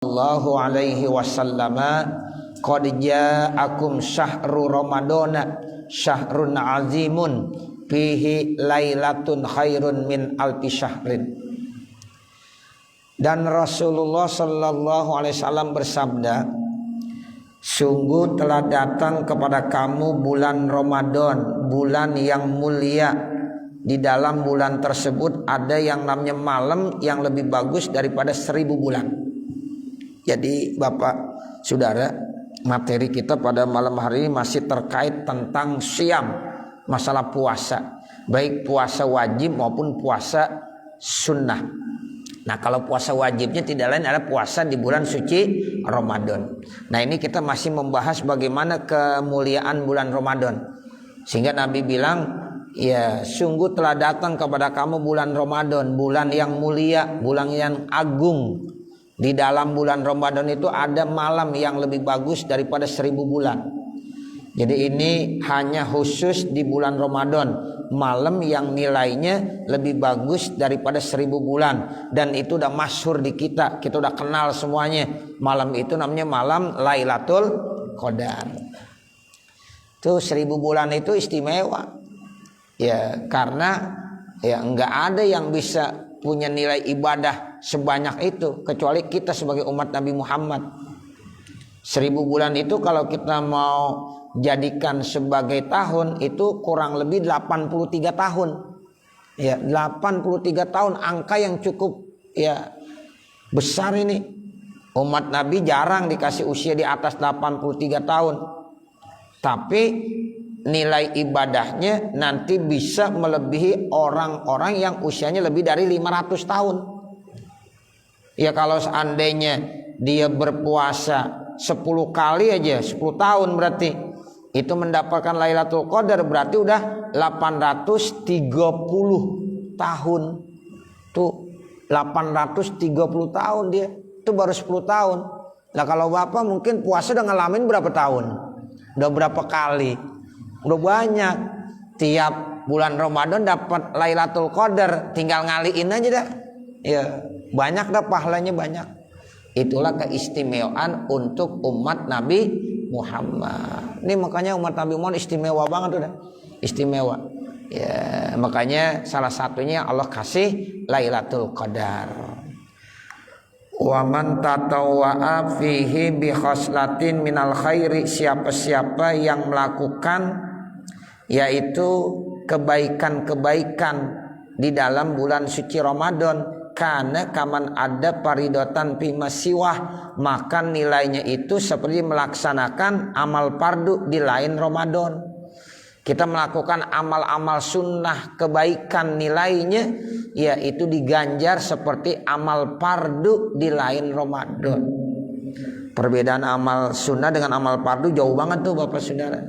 Sallallahu alaihi wasallam qad ja'akum syahru ramadana syahrun azimun fihi lailatun khairun min alfi syahrin. Dan Rasulullah sallallahu alaihi wasallam bersabda, sungguh telah datang kepada kamu bulan Ramadan, bulan yang mulia. Di dalam bulan tersebut ada yang namanya malam yang lebih bagus daripada 1000 bulan. Jadi Bapak Saudara, materi kita pada malam hari ini masih terkait tentang siam, masalah puasa, baik puasa wajib maupun puasa sunnah. Nah, kalau puasa wajibnya tidak lain adalah puasa di bulan suci Ramadan. Nah, ini kita masih membahas bagaimana kemuliaan bulan Ramadan. Sehingga Nabi bilang, ya sungguh telah datang kepada kamu bulan Ramadan, bulan yang mulia, bulan yang agung. Di dalam bulan Ramadan itu ada malam yang lebih bagus daripada 1000 bulan. Jadi ini hanya khusus di bulan Ramadan, malam yang nilainya lebih bagus daripada 1000 bulan. Dan itu udah masyhur di kita udah kenal semuanya. Malam itu namanya malam Lailatul Qadar. Tuh 1000 bulan itu istimewa. Ya karena ya enggak ada yang bisa punya nilai ibadah sebanyak itu kecuali kita sebagai umat Nabi Muhammad. 1000 bulan itu kalau kita mau jadikan sebagai tahun itu kurang lebih 83 tahun. Ya, 83 tahun, angka yang cukup ya besar ini. Umat Nabi jarang dikasih usia di atas 83 tahun. Tapi nilai ibadahnya nanti bisa melebihi orang-orang yang usianya lebih dari 500 tahun. Ya kalau seandainya dia berpuasa 10 kali aja 10 tahun berarti itu mendapatkan Lailatul Qadar, berarti udah 830 tahun. Tuh 830 tahun dia. Itu baru 10 tahun. Nah kalau Bapak mungkin puasa udah ngalamin berapa tahun? Udah berapa kali? Udah banyak. Tiap bulan Ramadan dapat Lailatul Qadar, tinggal ngaliin aja dah. Ya, banyak dah pahalanya banyak. Itulah keistimewaan untuk umat Nabi Muhammad. Ini makanya umat Nabi Muhammad istimewa banget udah. Istimewa. Ya, makanya salah satunya Allah kasih Lailatul Qadar. Wa man tatawwa'a fihi bi khaslatin minal khairi, siapa-siapa yang melakukan yaitu kebaikan-kebaikan di dalam bulan suci Ramadan, karena kaman ada paridotan fi masiwah, maka nilainya itu seperti melaksanakan amal fardu di lain Ramadan. Kita melakukan amal-amal sunnah kebaikan, nilainya yaitu diganjar seperti amal fardu di lain Ramadan. Perbedaan amal sunnah dengan amal fardu jauh banget tuh Bapak Saudara.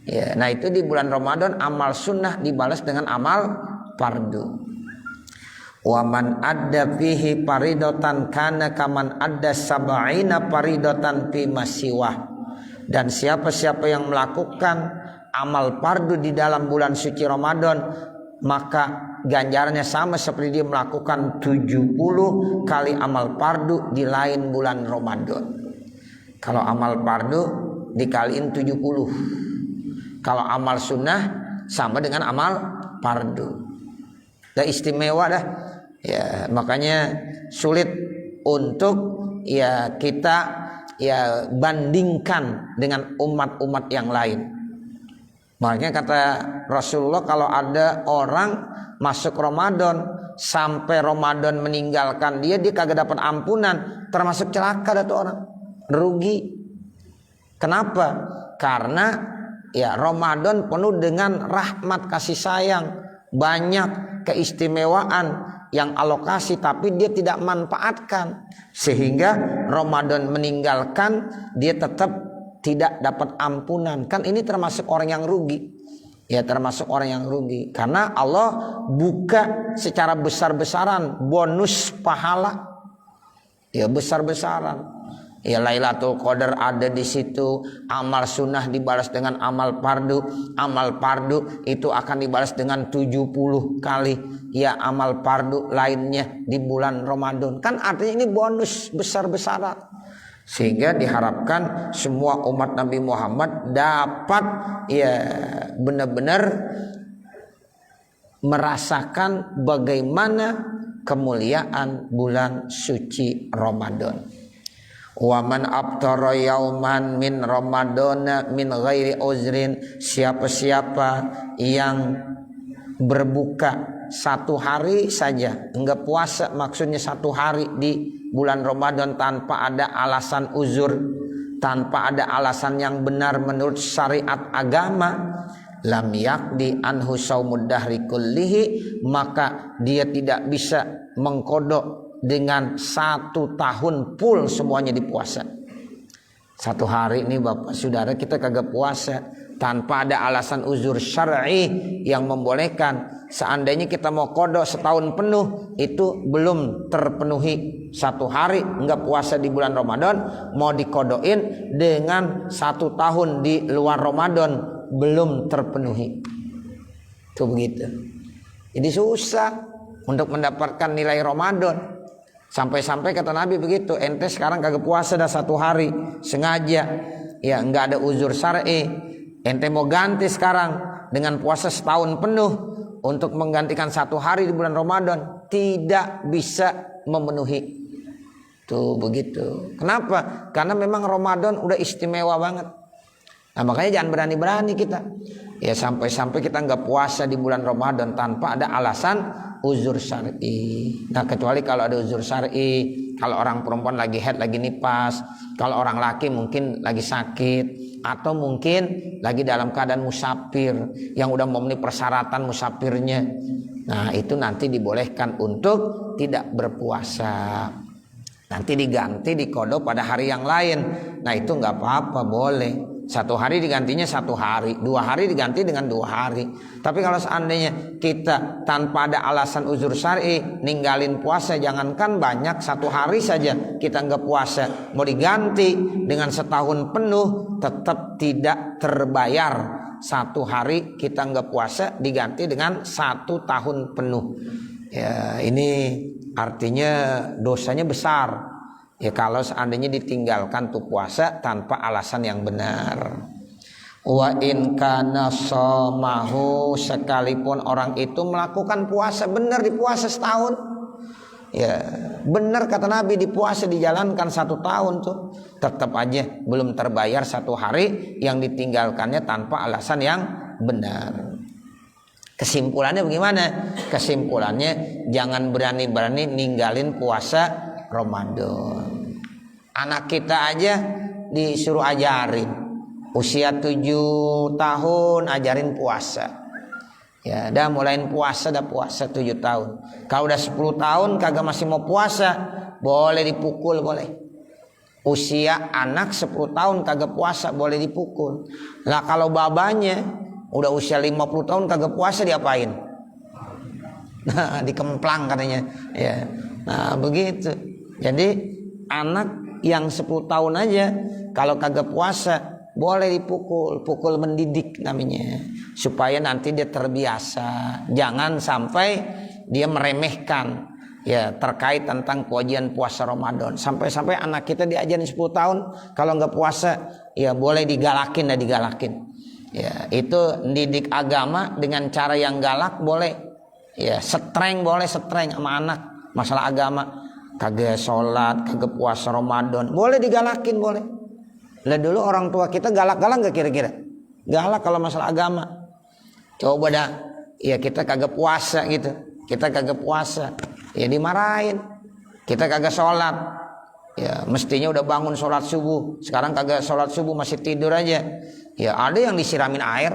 Ya, nah itu di bulan Ramadan amal sunnah dibalas dengan amal fardu. Wa man adda fihi paridatan kana kaman adda sab'ina paridatan fi masiwah. Dan siapa-siapa yang melakukan amal fardu di dalam bulan suci Ramadan, maka ganjarannya sama seperti dia melakukan 70 kali amal fardu di lain bulan Ramadan. Kalau amal fardu dikaliin 70. Kalau amal sunnah sama dengan amal fardu. Dah istimewa dah. Ya, makanya sulit untuk ya kita ya bandingkan dengan umat-umat yang lain. Makanya kata Rasulullah, kalau ada orang masuk Ramadan sampai Ramadan meninggalkan dia kagak dapat ampunan, termasuk celaka dah tuh orang, rugi. Kenapa? Karena ya Ramadan penuh dengan rahmat kasih sayang, banyak keistimewaan yang alokasi tapi dia tidak manfaatkan, sehingga Ramadan meninggalkan dia tetap tidak dapat ampunan. Kan ini termasuk orang yang rugi. Ya termasuk orang yang rugi. Karena Allah buka secara besar-besaran bonus pahala. Ya besar-besaran. Ya, Lailatul Qadar ada di situ. Amal sunnah dibalas dengan amal fardu. Amal fardu itu akan dibalas dengan 70 kali. Ya, amal fardu lainnya di bulan Ramadan. Kan artinya ini bonus besar-besaran. Sehingga diharapkan semua umat Nabi Muhammad dapat ya benar-benar merasakan bagaimana kemuliaan bulan suci Ramadan. Wa man aftara yauman min ramadana min ghairi uzrin, siapa-siapa yang berbuka satu hari saja, enggak puasa maksudnya satu hari di bulan Ramadan tanpa ada alasan uzur, tanpa ada alasan yang benar menurut syariat agama, lam yakdi anhu saumud dahri kullihi, maka dia tidak bisa mengkodok dengan 1 tahun full semuanya dipuasa. 1 hari ini Bapak Saudara kita kagak puasa tanpa ada alasan uzur syar'i yang membolehkan. Seandainya kita mau kodok setahun penuh itu belum terpenuhi. 1 hari enggak puasa di bulan Ramadan mau dikodokin dengan 1 tahun di luar Ramadan belum terpenuhi. Itu begitu. Jadi susah untuk mendapatkan nilai Ramadan. Sampai-sampai kata Nabi begitu, ente sekarang kagak puasa dah 1 hari sengaja, ya enggak ada uzur syar'i, ente mau ganti sekarang dengan puasa setahun penuh untuk menggantikan 1 hari di bulan Ramadan, tidak bisa memenuhi. Tuh begitu. Kenapa? Karena memang Ramadan udah istimewa banget. Nah makanya jangan berani-berani kita. Ya sampai-sampai kita nggak puasa di bulan Ramadan tanpa ada alasan uzur syar'i. Nah kecuali kalau ada uzur syar'i, kalau orang perempuan lagi haid, lagi nifas, kalau orang laki mungkin lagi sakit, atau mungkin lagi dalam keadaan musafir yang udah memenuhi persyaratan musafirnya. Nah itu nanti dibolehkan untuk tidak berpuasa. Nanti diganti dikodok pada hari yang lain. Nah itu nggak apa-apa, boleh. 1 hari digantinya 1 hari, 2 hari diganti dengan 2 hari. Tapi kalau seandainya kita tanpa ada alasan uzur syar'i ninggalin puasa, jangankan banyak 1 hari saja kita nggak puasa, mau diganti dengan setahun penuh tetap tidak terbayar. 1 hari kita nggak puasa diganti dengan 1 tahun penuh. Ya ini artinya dosanya besar. Ya kalau seandainya ditinggalkan tuh puasa tanpa alasan yang benar. Wa in kana shamahu, sekalipun orang itu melakukan puasa benar, dipuasa setahun. Ya benar kata Nabi, dipuasa dijalankan 1 tahun tuh, tetap aja belum terbayar 1 hari yang ditinggalkannya tanpa alasan yang benar. Kesimpulannya bagaimana? Kesimpulannya jangan berani-berani ninggalin puasa Ramadan. Anak kita aja disuruh ajarin, usia 7 tahun ajarin puasa. Ya, dah mulain puasa, dah puasa 7 tahun. Kalau udah 10 tahun kagak masih mau puasa, boleh dipukul, boleh. Usia anak 10 tahun kagak puasa, boleh dipukul. Lah kalau babanya udah usia 50 tahun kagak puasa, diapain? Nah, dikemplang katanya. Ya. Nah, begitu. Jadi anak yang 10 tahun aja kalau kagak puasa boleh dipukul, pukul mendidik namanya, supaya nanti dia terbiasa. Jangan sampai dia meremehkan ya terkait tentang kewajiban puasa Ramadan. Sampai-sampai anak kita diajarin 10 tahun kalau nggak puasa ya boleh digalakin. Ya, itu didik agama dengan cara yang galak boleh. Ya, streng boleh, streng sama anak masalah agama. Kagak sholat, kagak puasa Ramadan, boleh digalakin, boleh. Lah dulu orang tua kita galak-galak gak kira-kira? Galak kalau masalah agama. Coba dah, ya kita kagak puasa gitu, kita kagak puasa, ya dimarahin. Kita kagak sholat, ya mestinya udah bangun sholat subuh, sekarang kagak sholat subuh masih tidur aja. Ya ada yang disiramin air,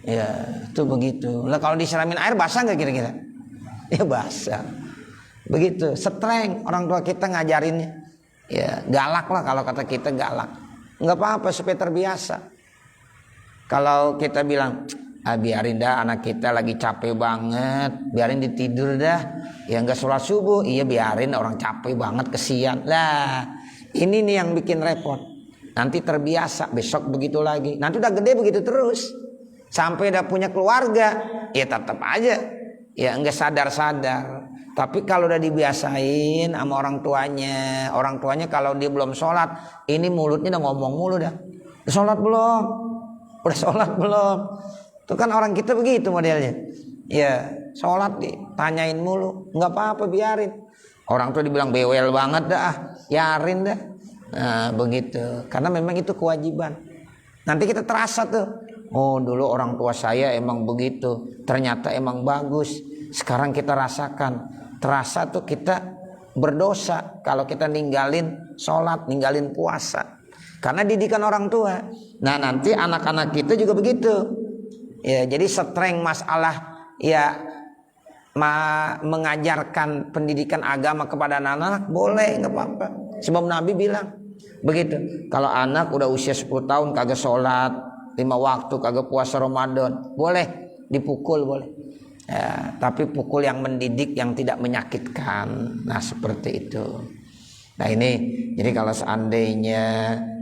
ya itu begitu. Lah kalau disiramin air basah gak kira-kira? Ya basah. Begitu, streng orang tua kita ngajarinnya. Ya, galak lah kalau kata kita, galak. Enggak apa-apa supaya terbiasa. Kalau kita bilang, biarin dah anak kita lagi capek banget, biarin ditidur dah. Ya enggak sholat subuh, iya biarin orang capek banget kesian. Lah, Ini nih yang bikin repot. Nanti terbiasa, besok begitu lagi. Nanti udah gede begitu terus. Sampai udah punya keluarga, ya tetap aja ya enggak sadar-sadar. Tapi kalau udah dibiasain sama orang tuanya kalau dia belum sholat, ini mulutnya udah ngomong mulu dah. Udah sholat belum? Udah sholat belum? Itu kan orang kita begitu modelnya. Ya sholat ditanyain mulu, nggak apa-apa biarin. Orang tua dibilang bewel banget dah, biarin dah. Nah begitu, karena memang itu kewajiban. Nanti kita terasa tuh, oh dulu orang tua saya emang begitu, ternyata emang bagus. Sekarang kita rasakan, terasa tuh kita berdosa kalau kita ninggalin sholat, ninggalin puasa. Karena didikan orang tua. Nah nanti anak-anak kita juga begitu. Ya jadi streng masalah ya mengajarkan pendidikan agama kepada anak-anak boleh, nggak apa-apa. Sebab Nabi bilang begitu, kalau anak udah usia 10 tahun kagak sholat 5 waktu, kagak puasa Ramadan, boleh dipukul, boleh ya, tapi pukul yang mendidik, yang tidak menyakitkan. Nah seperti itu. Nah ini jadi kalau seandainya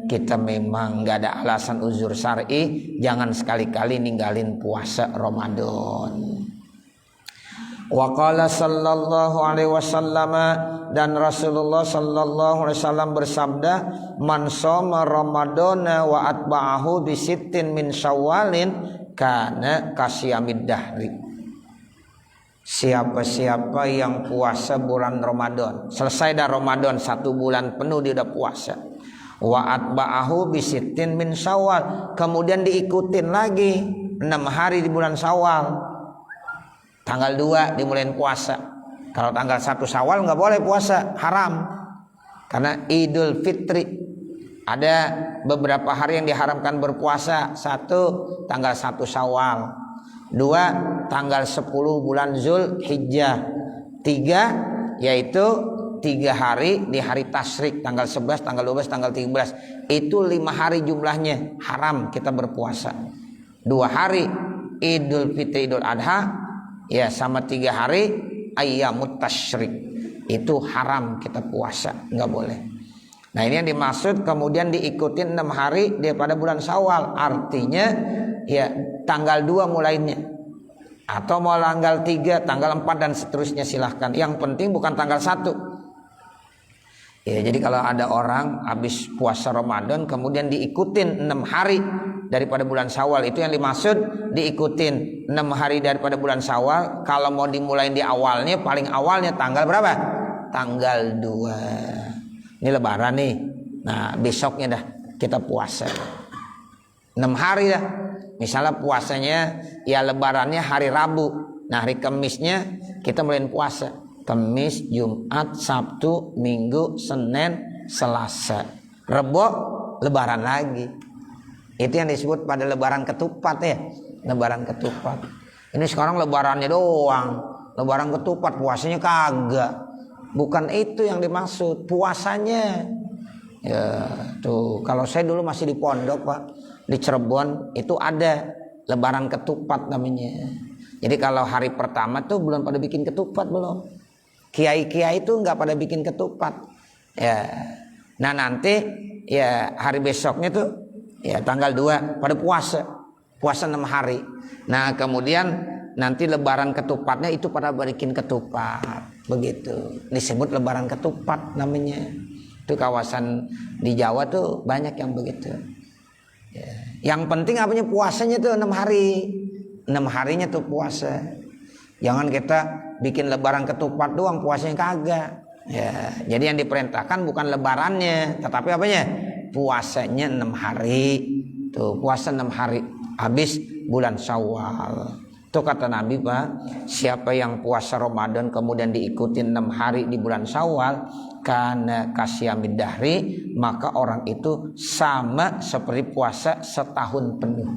kita memang nggak ada alasan uzur syar'i, jangan sekali-kali ninggalin puasa Ramadan. Wa qala sallallahu alaihi wasallam, dan Rasulullah sallallahu alaihi wasallam bersabda, man shoma ramadana wa atba'ahu bi sittin min syawalin kana kasyamid dahri. Siapa-siapa yang puasa bulan Ramadan, selesai dah Ramadan 1 bulan penuh dia udah puasa, wa atba'ahu bi sittin min syawal, kemudian diikutin lagi 6 hari di bulan Syawal. Tanggal 2 dimulain puasa. Kalau tanggal 1 Syawal nggak boleh puasa, haram. Karena Idul Fitri. Ada beberapa hari yang diharamkan berpuasa. 1 tanggal 1 Syawal. 2 tanggal 10 bulan Zulhijjah. 3 yaitu 3 hari di hari tasyrik, tanggal 11, tanggal 12, tanggal 13. Itu 5 hari jumlahnya haram kita berpuasa. 2 hari Idul Fitri, Idul Adha, ya sama 3 hari ayyamut tasyrik, itu haram kita puasa, nggak boleh. Nah ini yang dimaksud kemudian diikutin 6 hari daripada bulan Syawal, artinya ya tanggal 2 mulainya, atau mau tanggal 3, tanggal 4 dan seterusnya silahkan. Yang penting bukan tanggal 1. Ya jadi kalau ada orang habis puasa Ramadan kemudian diikutin 6 hari daripada bulan Syawal, itu yang dimaksud diikutin 6 hari daripada bulan Syawal. Kalau mau dimulai di awalnya, paling awalnya tanggal berapa? Tanggal 2. Ini lebaran nih. Nah besoknya dah kita puasa 6 hari dah. Misalnya puasanya ya lebarannya hari Rabu, nah hari Kemisnya kita mulai puasa. Kemis, Jumat, Sabtu, Minggu, Senin, Selasa, Rebo lebaran lagi. Itu yang disebut pada lebaran ketupat ya. Lebaran ketupat. Ini sekarang lebarannya doang. Lebaran ketupat, puasanya kagak. Bukan itu yang dimaksud, puasanya. Ya, tuh kalau saya dulu masih di pondok, Pak, di Cirebon itu ada lebaran ketupat namanya. Jadi kalau hari pertama tuh belum pada bikin ketupat belum. Kiai-kiai itu nggak pada bikin ketupat. Ya. Nah nanti ya hari besoknya tuh ya tanggal 2 pada puasa 6 hari. Nah kemudian nanti lebaran ketupatnya itu pada bikin ketupat, begitu disebut lebaran ketupat namanya. Itu kawasan di Jawa tuh banyak yang begitu ya. Yang penting apanya puasanya tuh 6 hari, 6 harinya tuh puasa. Jangan kita bikin lebaran ketupat doang, puasanya kagak ya. Jadi yang diperintahkan bukan lebarannya, tetapi apanya, puasanya 6 hari. Tuh puasa 6 hari habis bulan Syawal. Tuh kata Nabi, Pak, siapa yang puasa Ramadan kemudian diikuti 6 hari di bulan Syawal, kana kasyamid dahri, maka orang itu sama seperti puasa setahun penuh.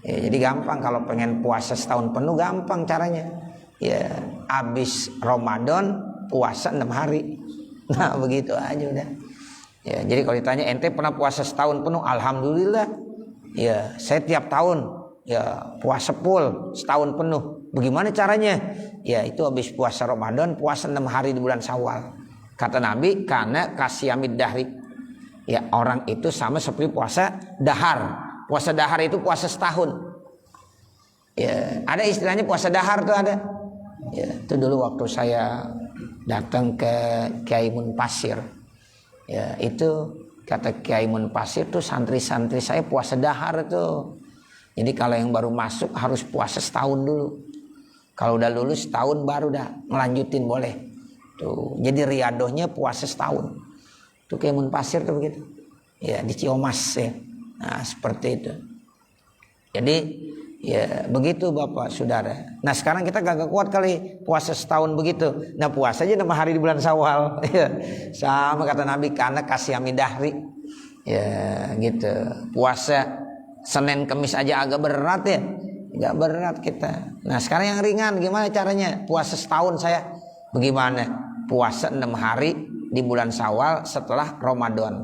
Ya, jadi gampang kalau pengen puasa setahun penuh, gampang caranya. Ya, habis Ramadan puasa 6 hari. Nah, begitu aja udah. Ya, jadi kalau ditanya ente pernah puasa setahun penuh, alhamdulillah. Ya, saya tiap tahun ya puasa full setahun penuh. Bagaimana caranya? Ya, itu habis puasa Ramadan, puasa 6 hari di bulan Syawal. Kata Nabi, karena kasiyamid dahri. Ya, orang itu sama seperti puasa dahar. Puasa dahar itu puasa setahun. Ya, ada istilahnya puasa dahar tuh ada. Ya, itu dulu waktu saya datang ke Kiai Munpasir. Ya, itu kata Kiai Munpasir tuh santri-santri saya puasa dahar tuh. Jadi kalau yang baru masuk harus puasa setahun dulu. Kalau udah lulus setahun baru dah ngelanjutin boleh. Tuh, jadi riadohnya puasa setahun. Tuh Kiai Munpasir tuh begitu. Ya, di Ciomas ya. Nah, seperti itu. Jadi ya begitu Bapak Saudara. Nah, sekarang kita gak kuat kali puasa setahun begitu. Nah, puasa aja 6 hari di bulan Syawal. Ya, sama kata Nabi, karena kasiyami dahri. Ya, gitu. Puasa Senin Kemis aja agak berat ya. Gak berat kita. Nah, sekarang yang ringan gimana caranya? Puasa setahun saya. Bagaimana? Puasa 6 hari di bulan Syawal setelah Ramadan.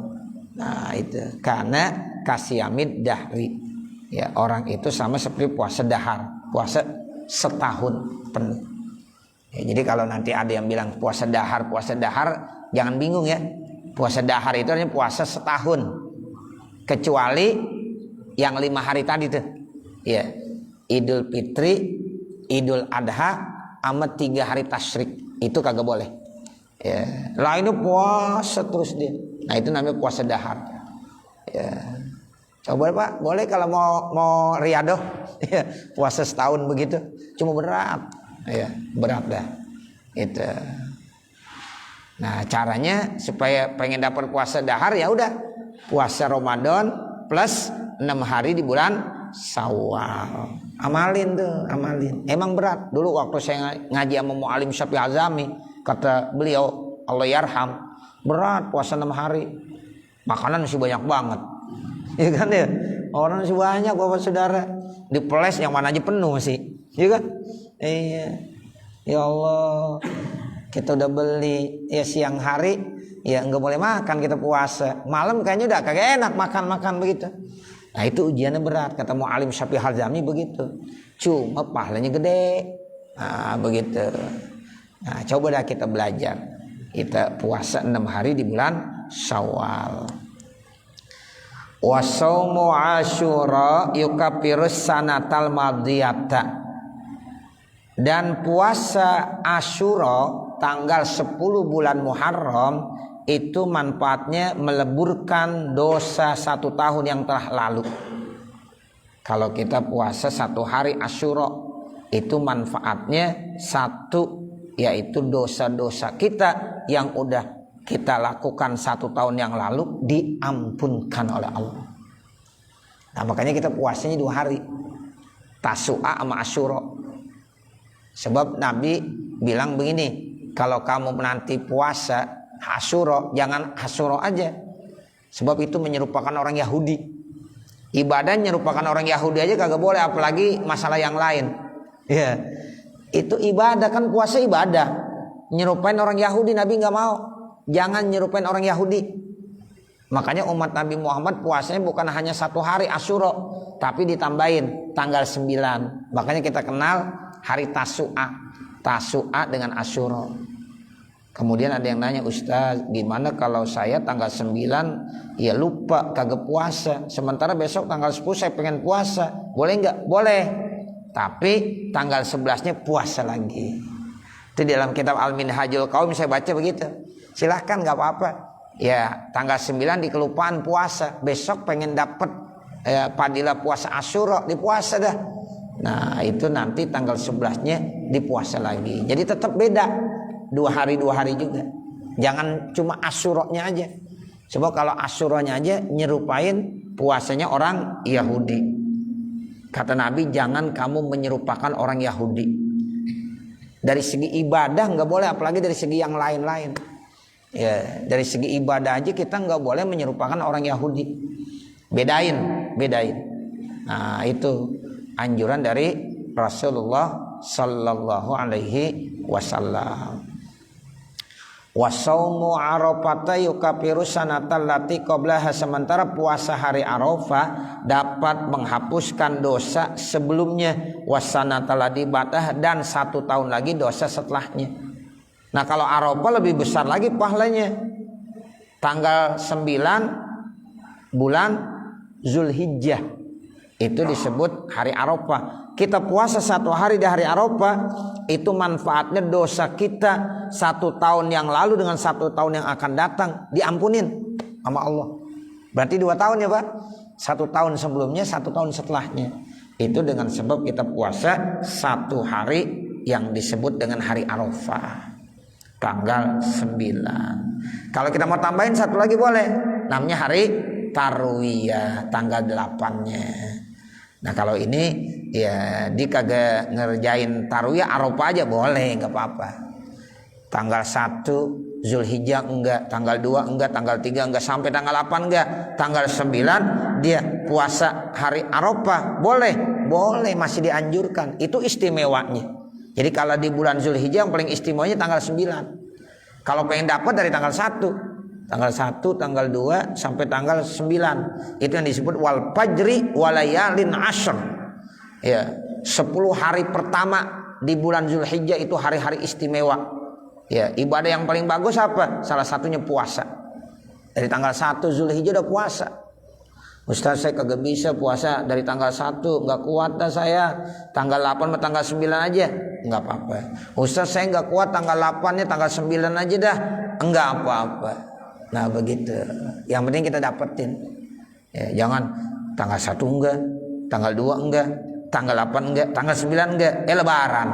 Nah, itu karena kasiyamid dahri. Ya, orang itu sama seperti puasa dahar, puasa setahun penuh. Ya, jadi kalau nanti ada yang bilang puasa dahar, jangan bingung ya. Puasa dahar itu artinya puasa setahun. Kecuali yang 5 hari tadi tuh. Ya, Idul Fitri, Idul Adha, sama 3 hari tasyrik. Itu kagak boleh. Ya, lainnya puasa terus dia. Nah, itu namanya puasa dahar. Ya. Coba Pak, boleh kalau mau riadoh, ya, puasa setahun begitu. Cuma berat. Ya, berat dah. Itu. Nah, caranya supaya pengen dapat puasa dahar ya udah puasa Ramadan plus 6 hari di bulan Syawal. Amalin tuh, amalin. Emang berat. Dulu waktu saya ngaji sama Mu'alim Syafi'i Azami, kata beliau, Allah yarham, berat puasa 6 hari. Makanan masih banyak banget. Ya kan ya? Orang masih banyak Bapak Saudara. Dipeles yang mana aja penuh masih. Ya kan? Iya. Ya Allah. Kita udah beli ya siang hari ya enggak boleh makan, kita puasa. Malam kayaknya udah kagak enak makan-makan begitu. Nah, itu ujiannya berat, kata Mu'alim Syafi'i Al-Jami begitu. Cuma pahalanya gede. Nah, begitu. Nah, coba dah kita belajar. Kita puasa 6 hari di bulan Syawal. Wa shaumu Asyura yukafirus sanatal madiyata. Dan puasa Asyura tanggal 10 bulan Muharram itu manfaatnya meleburkan dosa 1 tahun yang telah lalu. Kalau kita puasa 1 hari Asyura itu manfaatnya 1, yaitu dosa-dosa kita yang udah kita lakukan 1 tahun yang lalu diampunkan oleh Allah. Nah, makanya kita puasanya 2 hari, Tasu'a sama Asyura. Sebab Nabi bilang begini, kalau kamu nanti puasa Asyura, jangan Asyura aja. Sebab itu menyerupakan orang Yahudi. Ibadah menyerupakan orang Yahudi aja kagak boleh, apalagi masalah yang lain. Ya, itu ibadah, kan puasa ibadah. Nyerupain orang Yahudi Nabi nggak mau. Jangan nyerupain orang Yahudi. Makanya umat Nabi Muhammad puasanya bukan hanya 1 hari Asyura, tapi ditambahin tanggal 9. Makanya kita kenal hari Tasu'a dengan Asyura. Kemudian ada yang nanya, Ustaz, gimana kalau saya tanggal 9 ya lupa kagak puasa, sementara besok tanggal 10 saya pengen puasa, boleh nggak? Boleh, tapi tanggal 11-nya puasa lagi. Itu dalam kitab Al-Minhajul Qaum saya baca begitu. Silahkan, nggak apa-apa. Ya, tanggal 9 di kelupaan puasa, besok pengen dapat padilah puasa Asyura, dipuasa dah. Nah, itu nanti tanggal 11-nya dipuasa lagi. Jadi tetap beda, 2 hari juga. Jangan cuma Asyuranya aja. Sebab kalau Asyuranya aja nyerupain puasanya orang Yahudi. Kata Nabi, jangan kamu menyerupakan orang Yahudi. Dari segi ibadah nggak boleh, apalagi dari segi yang lain-lain. Ya, dari segi ibadah aja kita nggak boleh menyerupakan orang Yahudi. Bedain. Nah, itu anjuran dari Rasulullah Sallallahu Alaihi Wasallam. Wasaumu Arafata yukafiru sanatal lati qablaha. Sementara puasa hari Arafah dapat menghapuskan dosa sebelumnya, wasanatal ladzi ba'dah, dan 1 tahun lagi dosa setelahnya. Nah kalau Arafah lebih besar lagi pahalanya. Tanggal 9 bulan Zulhijjah itu disebut hari Arafah. Kita puasa 1 hari di hari Arafah, itu manfaatnya dosa kita 1 tahun yang lalu dengan 1 tahun yang akan datang diampunin sama Allah. Berarti 2 tahun ya Pak. 1 tahun sebelumnya, 1 tahun setelahnya. Itu dengan sebab kita puasa 1 hari yang disebut dengan hari Arafah, tanggal 9. Kalau kita mau tambahin 1 lagi boleh, namanya hari Tarwiyah, tanggal 8-nya. Nah kalau ini ya dia kagak ngerjain Tarwiyah, Arafah aja boleh, nggak apa-apa. Tanggal 1 Zulhijjah enggak, tanggal 2 enggak, tanggal 3 enggak, sampai tanggal 8 enggak, tanggal 9 dia puasa hari Arafah boleh, masih dianjurkan. Itu istimewanya. Jadi kalau di bulan Zulhijjah yang paling istimewanya tanggal 9. Kalau pengen dapat dari tanggal 1, tanggal 2 sampai tanggal 9. Itu yang disebut wal fajri walayalin ashr. Ya, 10 hari pertama di bulan Zulhijjah itu hari-hari istimewa. Ya, ibadah yang paling bagus apa? Salah satunya puasa. Dari tanggal 1 Zulhijjah udah puasa. Ustaz saya kagak bisa puasa dari tanggal 1, nggak kuat dah saya. Tanggal 8 atau tanggal 9 aja, nggak apa-apa. Ustaz saya nggak kuat tanggal 8-nya, tanggal 9 aja dah, nggak apa-apa. Nah begitu. Yang penting kita dapetin. Ya, jangan tanggal 1 enggak, tanggal 2 enggak, tanggal 8 enggak, tanggal 9 enggak, Lebaran.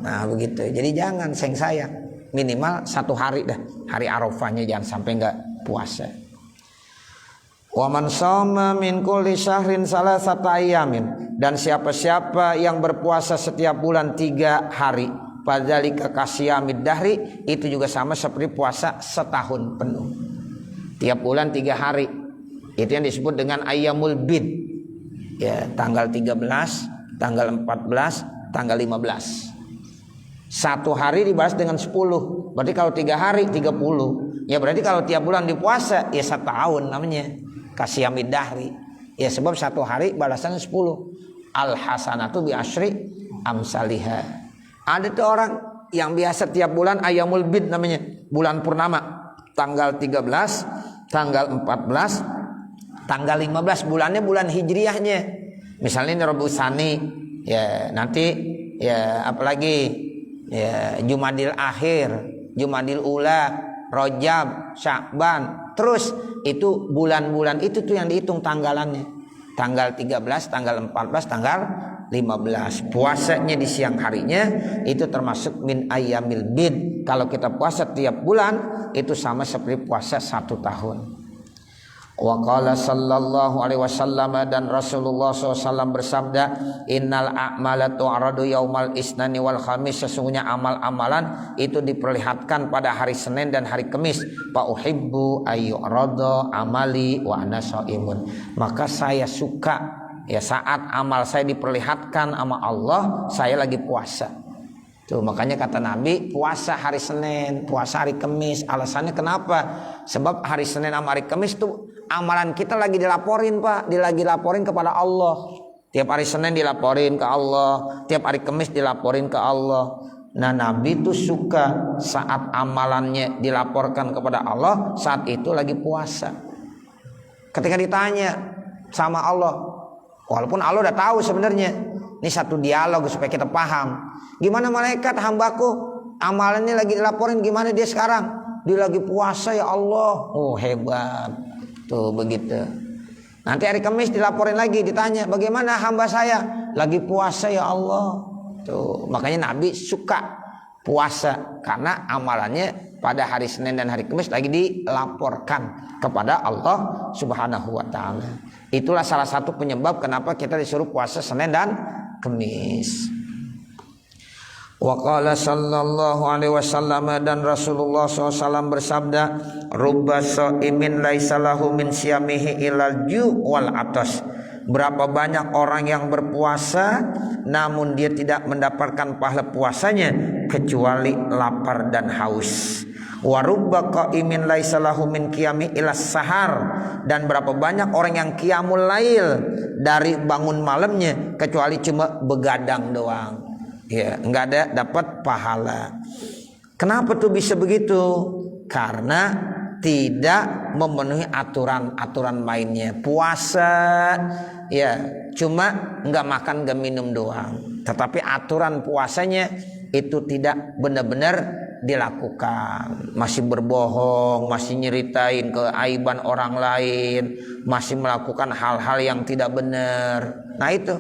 Nah begitu. Jadi jangan sayang. Minimal 1 hari dah. Hari Arafahnya jangan sampai enggak puasa. Wa man shoma min kulli syahrin salasata ayamin, dan siapa-siapa yang berpuasa setiap bulan 3 hari, fadzalika kasyamid dahri, itu juga sama seperti puasa setahun penuh. Tiap bulan 3 hari. Itu yang disebut dengan ayyamul bid. Ya, tanggal 13, tanggal 14, tanggal 15. 1 hari dibalas dengan 10. Berarti kalau 3 hari 30. Ya berarti kalau tiap bulan dipuasa ya 1 tahun namanya. Kasyamid dahri. Ya sebab 1 hari balasannya 10. Al hasanatu bi asyri amsalihha. Ada tuh orang yang biasa tiap bulan ayyamul bid namanya, bulan purnama, tanggal 13, tanggal 14, tanggal 15, bulannya bulan hijriyahnya. Misalnya ini Rabiul Tsani, ya nanti ya apalagi ya Jumadil Akhir, Jumadil Ula, Rajab, Sya'ban. Terus itu bulan-bulan itu tuh yang dihitung tanggalannya. Tanggal 13, tanggal 14, tanggal 15. Puasanya di siang harinya itu termasuk min ayyamil bid. Kalau kita puasa tiap bulan itu sama seperti puasa 1 tahun. Wa qala sallallahu alaihi wasallam, dan Rasulullah SAW bersabda, innal a'mala tu'radu yaumal isnani wal khamis, sesungguhnya amal-amalan itu diperlihatkan pada hari Senin dan hari Kamis. Fa uhibbu ayyurada amali wa ana shaimun, maka saya suka ya saat amal saya diperlihatkan sama Allah saya lagi puasa. Tuh makanya kata Nabi, puasa hari Senin, puasa hari Kamis. Alasannya kenapa? Sebab hari Senin sama hari Kamis tuh amalan kita lagi dilaporin Pak, lagi laporin kepada Allah. Tiap hari Senin dilaporin ke Allah, tiap hari Kamis dilaporin ke Allah. Nah Nabi tuh suka saat amalannya dilaporkan kepada Allah, saat itu lagi puasa. Ketika ditanya sama Allah, walaupun Allah udah tahu sebenarnya, ini satu dialog supaya kita paham. Gimana malaikat hambaku, amalannya lagi dilaporin, gimana dia sekarang? Dia lagi puasa ya Allah. Oh hebat. Tuh begitu. Nanti hari Kamis dilaporin lagi, ditanya bagaimana hamba saya? Lagi puasa ya Allah. Tuh makanya Nabi suka puasa karena amalannya pada hari Senin dan hari Kamis lagi dilaporkan kepada Allah Subhanahu wa taala. Itulah salah satu penyebab kenapa kita disuruh puasa Senin dan Kamis. Wa qala sallallahu alaihi wasallam, dan Rasulullah SAW bersabda, rubba shaimin laisa lahu min siyamihi ilal ju' wal atas. Berapa banyak orang yang berpuasa namun dia tidak mendapatkan pahala puasanya kecuali lapar dan haus. Wa rubba qaimin laisa lahu min qiyami ilas sahar, dan berapa banyak orang yang qiyamul lail dari bangun malamnya kecuali cuma begadang doang. Ya, enggak ada dapat pahala. Kenapa tuh bisa begitu? Karena tidak memenuhi aturan-aturan mainnya. Puasa ya cuma nggak makan nggak minum doang, tetapi aturan puasanya itu tidak benar-benar dilakukan. Masih berbohong, masih nyeritain keaiban orang lain, masih melakukan hal-hal yang tidak benar. Nah itu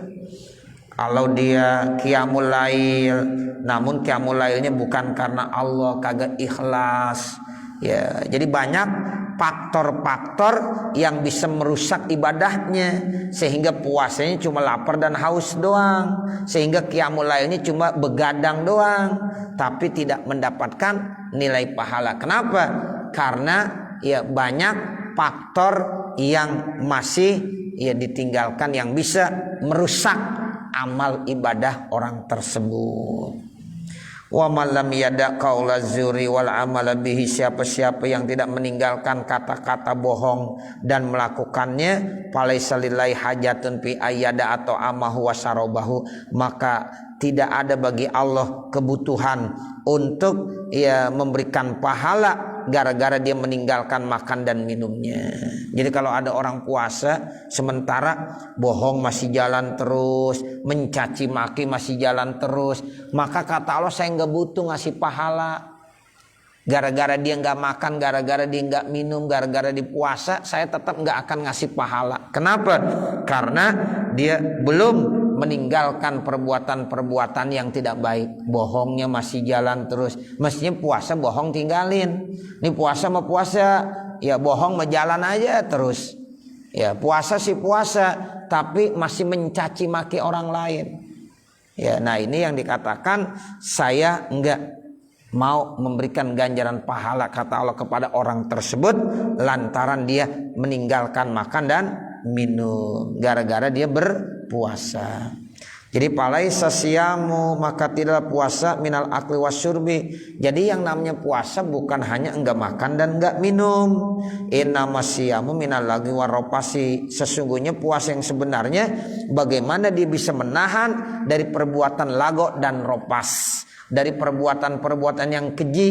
kalau dia qiyamul lail, namun qiyamul lailnya bukan karena Allah, kagak ikhlas. Ya, jadi banyak faktor-faktor yang bisa merusak ibadahnya, sehingga puasanya cuma lapar dan haus doang, sehingga qiyamul lailnya cuma begadang doang, tapi tidak mendapatkan nilai pahala. Kenapa? Karena ya banyak faktor yang masih ya ditinggalkan yang bisa merusak amal ibadah orang tersebut. Wa man lam yada qaula zuri wal amala bihi, siapa-siapa yang tidak meninggalkan kata-kata bohong dan melakukannya, falaisa lillahi hajatun fi ayyada atau amahu wa sarabahu, maka tidak ada bagi Allah kebutuhan untuk ya memberikan pahala gara-gara dia meninggalkan makan dan minumnya. Jadi kalau ada orang puasa sementara bohong masih jalan terus, mencaci maki masih jalan terus, maka kata Allah, saya nggak butuh ngasih pahala. Gara-gara dia nggak makan, gara-gara dia nggak minum, gara-gara di puasa, saya tetap nggak akan ngasih pahala. Kenapa? Karena dia belum meninggalkan perbuatan-perbuatan yang tidak baik. Bohongnya masih jalan terus. Mestinya puasa bohong tinggalin. Ini puasa mah puasa, ya bohong mah jalan aja terus. Ya puasa sih puasa, tapi masih mencaci maki orang lain. Ya, nah ini yang dikatakan saya enggak mau memberikan ganjaran pahala kata Allah kepada orang tersebut lantaran dia meninggalkan makan dan minum gara-gara dia berpuasa. Jadi palaisa siyamu, maka tidak puasa minal akli wasyurbi. Jadi yang namanya puasa bukan hanya enggak makan dan enggak minum. Innama siyamu minal lagwi warrafasi. Sesungguhnya puasa yang sebenarnya bagaimana dia bisa menahan dari perbuatan lago dan ropas, dari perbuatan-perbuatan yang keji,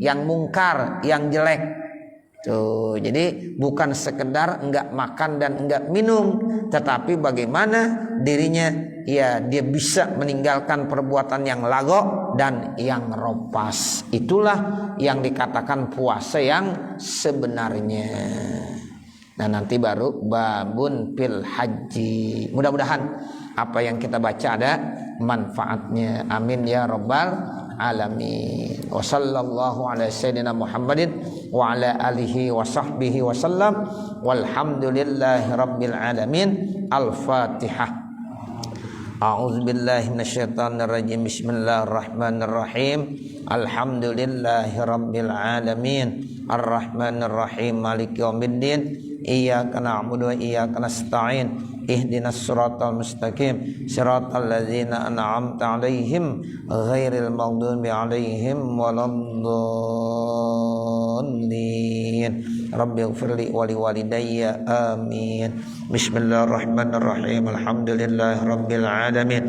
yang mungkar, yang jelek. Tuh, jadi bukan sekedar enggak makan dan enggak minum, tetapi bagaimana dirinya ya dia bisa meninggalkan perbuatan yang lago dan yang ropas. Itulah yang dikatakan puasa yang sebenarnya. Nah, nanti baru babun fil haji. Mudah-mudahan apa yang kita baca ada manfaatnya. Amin ya rabbal alamin. Wa sallallahu ala sayyidina Muhammadin wa ala alihi wa sahbihi wa sallam. Walhamdulillahi rabbil alamin. Al-Fatihah. A'udzu billahi minasyaitonir rajim. Bismillahirrahmanirrahim. Alhamdulillahi rabbil alamin. Arrahmanir rahim. Maliki yaumiddin. Iyyaka na'budu wa iyyaka nasta'in. Ihdinas siratal mustaqim. Siratal ladzina an'amta 'alaihim ghairil maghdubi 'alaihim waladdallin. Rabbighfirli wa liwalidayya amin. Bismillahirrahmanirrahim. Alhamdulillahi rabbil alamin.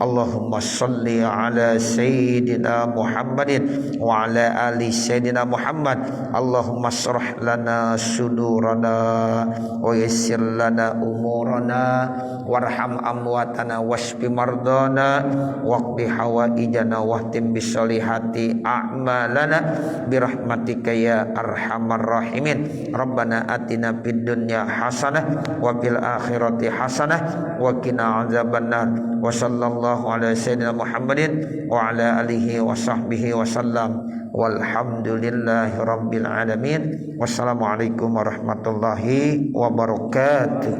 Allahumma shalli ala sayyidina Muhammadin wa ala ali sayyidina Muhammad. Allahumma shrah lana sudurana wa yassir lana umurana warham amwatana washfi mardana waqdi hawaijana wahtim bisolihati a'malana birahmatika ya arhamar rahimin. Rabbana atina fid dunya hasanah wa fil akhirati hasanah wa qina adzabannar. Wa sallallahu ala sayyidina Muhammadin wa ala alihi wa sahbihi wa sallam. Walhamdulillahi rabbil alamin. Wassalamualaikum warahmatullahi wabarakatuh.